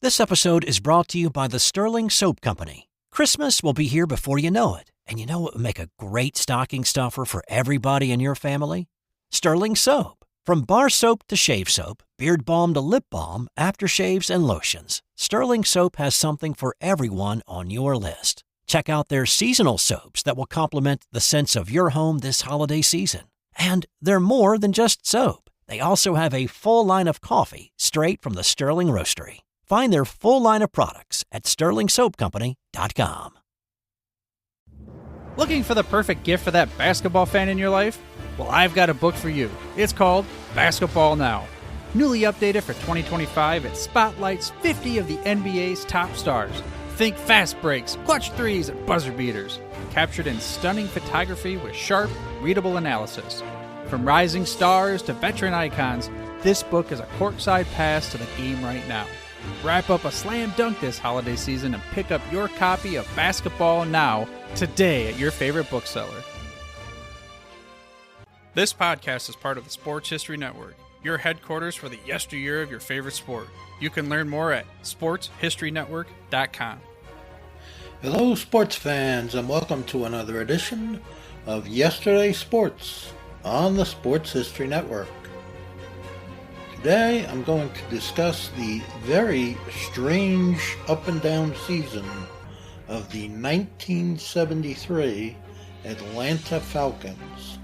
This episode is brought to you by the Sterling Soap Company. Christmas will be here before you know it. And you know what would make a great stocking stuffer for everybody in your family? Sterling Soap. From bar soap to shave soap, beard balm to lip balm, aftershaves and lotions, Sterling Soap has something for everyone on your list. Check out their seasonal soaps that will complement the scents of your home this holiday season. And they're more than just soap. They also have a full line of coffee straight from the Sterling Roastery. Find their full line of products at sterlingsoapcompany.com. Looking for the perfect gift for that basketball fan in your life? Well, I've got a book for you. It's called Basketball Now. Newly updated for 2025, it spotlights 50 of the NBA's top stars. Think fast breaks, clutch threes, and buzzer beaters. Captured in stunning photography with sharp, readable analysis. From rising stars to veteran icons, this book is a courtside pass to the game right now. Wrap up a slam dunk this holiday season and pick up your copy of Basketball Now today at your favorite bookseller. This podcast is part of the Sports History Network, your headquarters for the yesteryear of your favorite sport. You can learn more at sportshistorynetwork.com. Hello, sports fans, and welcome to another edition of Yesterday Sports on the Sports History Network. Today, I'm going to discuss the very strange up and down season of the 1973 Atlanta Falcons.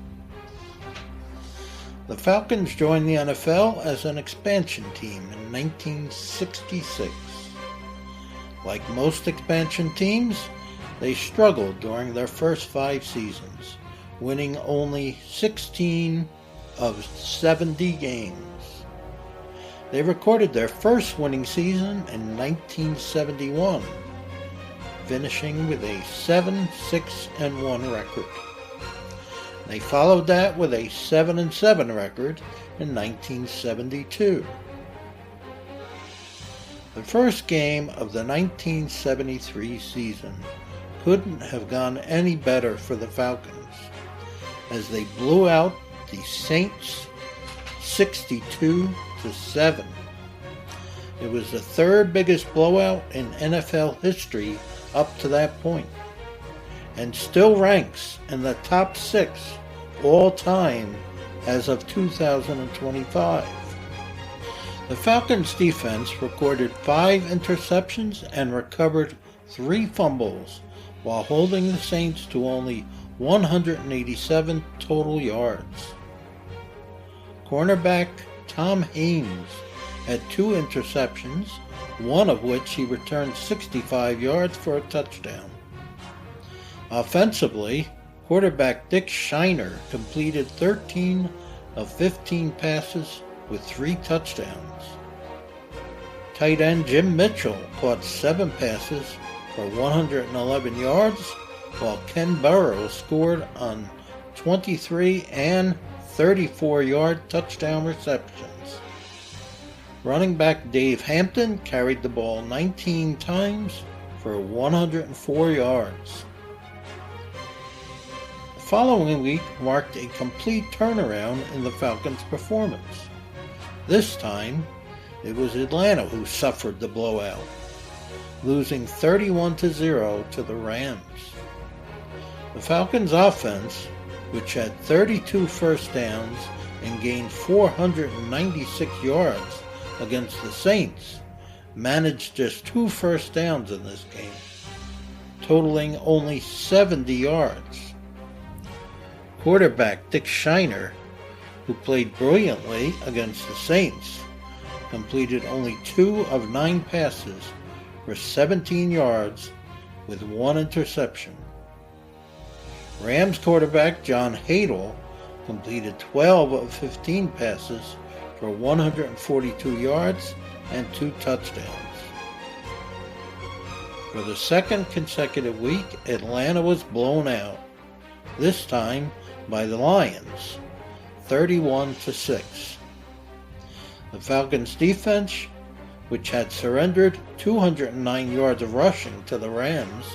The Falcons joined the NFL as an expansion team in 1966. Like most expansion teams, they struggled during their first 5 seasons, winning only 16 of 70 games. They recorded their first winning season in 1971, finishing with a 7-6-1 record. They followed that with a 7-7 record in 1972. The first game of the 1973 season couldn't have gone any better for the Falcons, as they blew out the Saints 62-7. It was the third biggest blowout in NFL history up to that point, and still ranks in the top 6 all time as of 2025. The Falcons defense recorded 5 interceptions and recovered 3 fumbles while holding the Saints to only 187 total yards. Cornerback Tom Haynes had 2 interceptions, one of which he returned 65 yards for a touchdown. Offensively, quarterback Dick Shiner completed 13 of 15 passes with 3 touchdowns. Tight end Jim Mitchell caught 7 passes for 111 yards, while Ken Burrows scored on 23 and 34-yard touchdown receptions. Running back Dave Hampton carried the ball 19 times for 104 yards. The following week marked a complete turnaround in the Falcons' performance. This time, it was Atlanta who suffered the blowout, losing 31-0 to the Rams. The Falcons' offense, which had 32 first downs and gained 496 yards against the Saints, managed just 2 first downs in this game, totaling only 70 yards. Quarterback Dick Shiner, who played brilliantly against the Saints, completed only 2 of 9 passes for 17 yards with 1 interception. Rams quarterback John Hadle completed 12 of 15 passes for 142 yards and 2 touchdowns. For the second consecutive week, Atlanta was blown out, this time by the Lions, 31-6. The Falcons' defense, which had surrendered 209 yards of rushing to the Rams,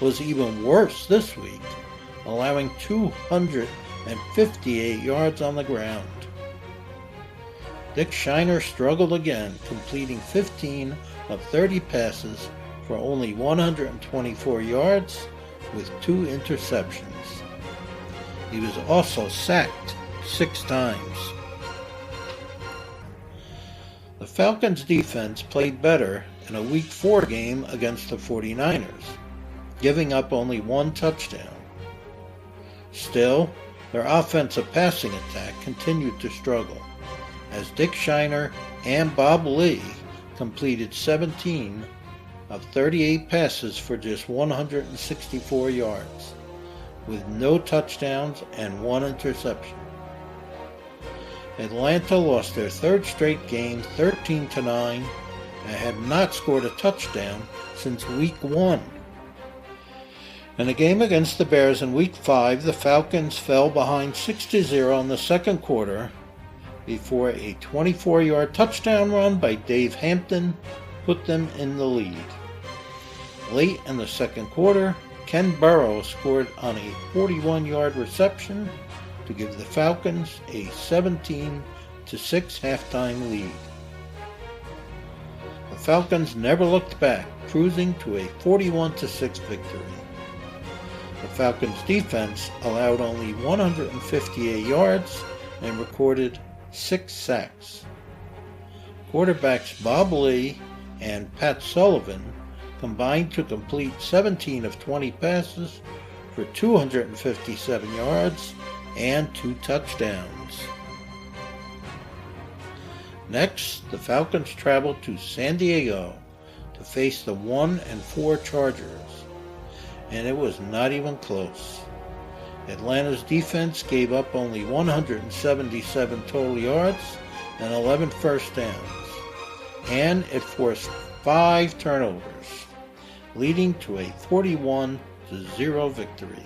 was even worse this week, allowing 258 yards on the ground. Dick Shiner struggled again, completing 15 of 30 passes for only 124 yards with 2 interceptions. He was also sacked 6 times. The Falcons' defense played better in a Week 4 game against the 49ers, giving up only 1 touchdown. Still, their offensive passing attack continued to struggle, as Dick Shiner and Bob Lee completed 17 of 38 passes for just 164 yards, with no touchdowns and 1 interception. Atlanta lost their 3rd straight game 13-9 and had not scored a touchdown since Week 1. In a game against the Bears in Week 5, the Falcons fell behind 6-0 in the second quarter before a 24-yard touchdown run by Dave Hampton put them in the lead. Late in the second quarter, Ken Burrow scored on a 41-yard reception to give the Falcons a 17-6 halftime lead. The Falcons never looked back, cruising to a 41-6 victory. The Falcons' defense allowed only 158 yards and recorded 6 sacks. Quarterbacks Bob Lee and Pat Sullivan combined to complete 17 of 20 passes for 257 yards and 2 touchdowns. Next, the Falcons traveled to San Diego to face the 1-4 Chargers, and it was not even close. Atlanta's defense gave up only 177 total yards and 11 first downs, and it forced 5 turnovers, leading to a 41-0 victory.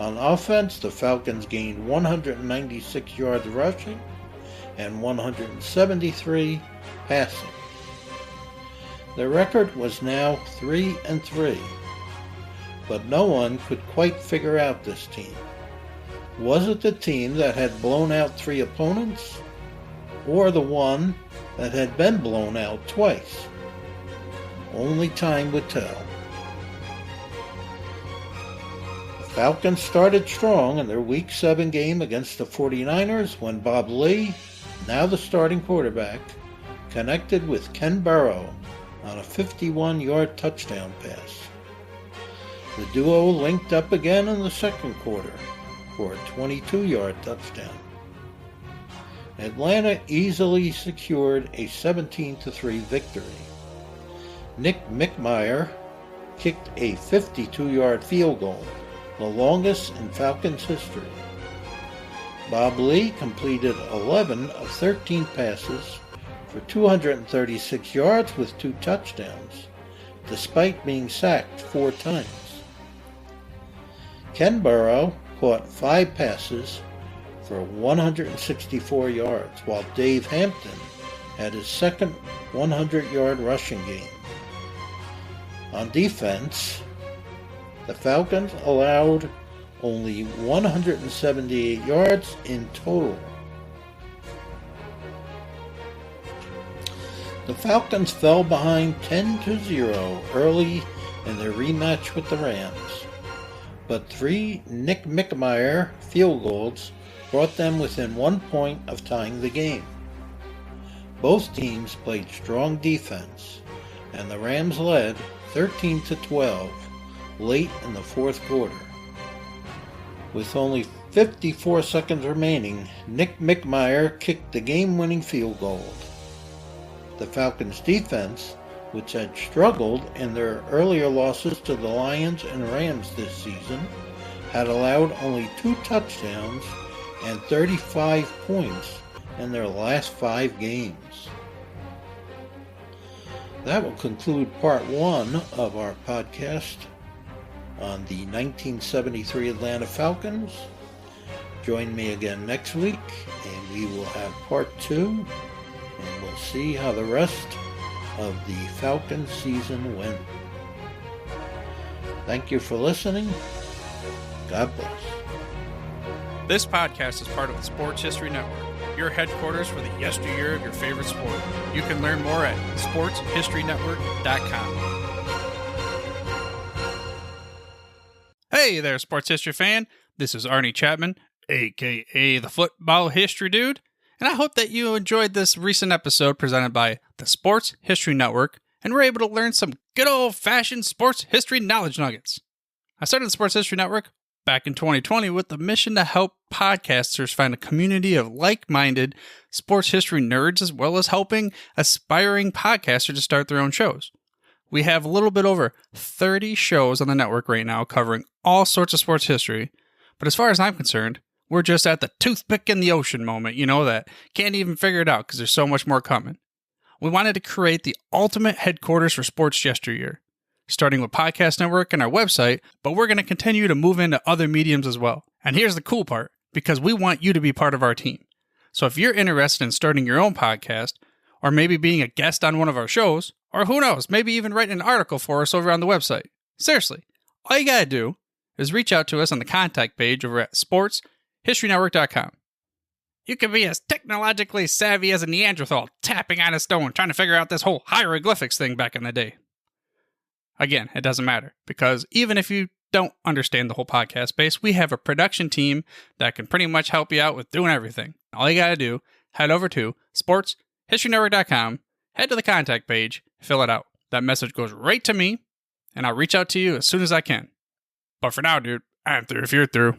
On offense, the Falcons gained 196 yards rushing and 173 passing. Their record was now 3-3, but no one could quite figure out this team. Was it the team that had blown out 3 opponents, or the one that had been blown out twice? Only time would tell. The Falcons started strong in their Week 7 game against the 49ers when Bob Lee, now the starting quarterback, connected with Ken Burrow on a 51-yard touchdown pass. The duo linked up again in the second quarter for a 22-yard touchdown. Atlanta easily secured a 17-3 victory. Nick Mickmeyer kicked a 52-yard field goal, the longest in Falcons history. Bob Lee completed 11 of 13 passes for 236 yards with 2 touchdowns, despite being sacked 4 times. Ken Burrow caught 5 passes for 164 yards, while Dave Hampton had his second 100-yard rushing game. On defense, the Falcons allowed only 178 yards in total. The Falcons fell behind 10-0 early in their rematch with the Rams, but 3 Nick Mickmeyer field goals brought them within 1 point of tying the game. Both teams played strong defense, and the Rams led 13-12 late in the fourth quarter. With only 54 seconds remaining, Nick Mickmeyer kicked the game-winning field goal. The Falcons' defense, which had struggled in their earlier losses to the Lions and Rams this season, had allowed only 2 touchdowns and 35 points in their last 5 games. That will conclude part 1 of our podcast on the 1973 Atlanta Falcons. Join me again next week, and we will have part 2, and we'll see how the rest of the Falcons season went. Thank you for listening. God bless. This podcast is part of the Sports History Network. your headquarters for the yesteryear of your favorite sport. You can learn more at sportshistorynetwork.com. Hey there, sports history fan. This is Arnie Chapman, aka the Football History Dude, and I hope that you enjoyed this recent episode presented by the Sports History Network and were able to learn some good old-fashioned sports history knowledge nuggets. I started the Sports History Network back in 2020 with the mission to help podcasters find a community of like-minded sports history nerds, as well as helping aspiring podcasters to start their own shows. We have a little bit over 30 shows on the network right now covering all sorts of sports history, but as far as I'm concerned, we're just at the toothpick in the ocean moment, that can't even figure it out because there's so much more coming. We wanted to create the ultimate headquarters for sports yesteryear, starting with Podcast Network and our website, but we're going to continue to move into other mediums as well. And here's the cool part, because we want you to be part of our team. So if you're interested in starting your own podcast, or maybe being a guest on one of our shows, or who knows, maybe even writing an article for us over on the website. Seriously, all you gotta do is reach out to us on the contact page over at sportshistorynetwork.com. You can be as technologically savvy as a Neanderthal tapping on a stone trying to figure out this whole hieroglyphics thing back in the day. Again, it doesn't matter, because even if you don't understand the whole podcast space, we have a production team that can pretty much help you out with doing everything. All you gotta do, head over to sportshistorynetwork.com, head to the contact page, fill it out. That message goes right to me, and I'll reach out to you as soon as I can. But for now, dude, I'm through if you're through.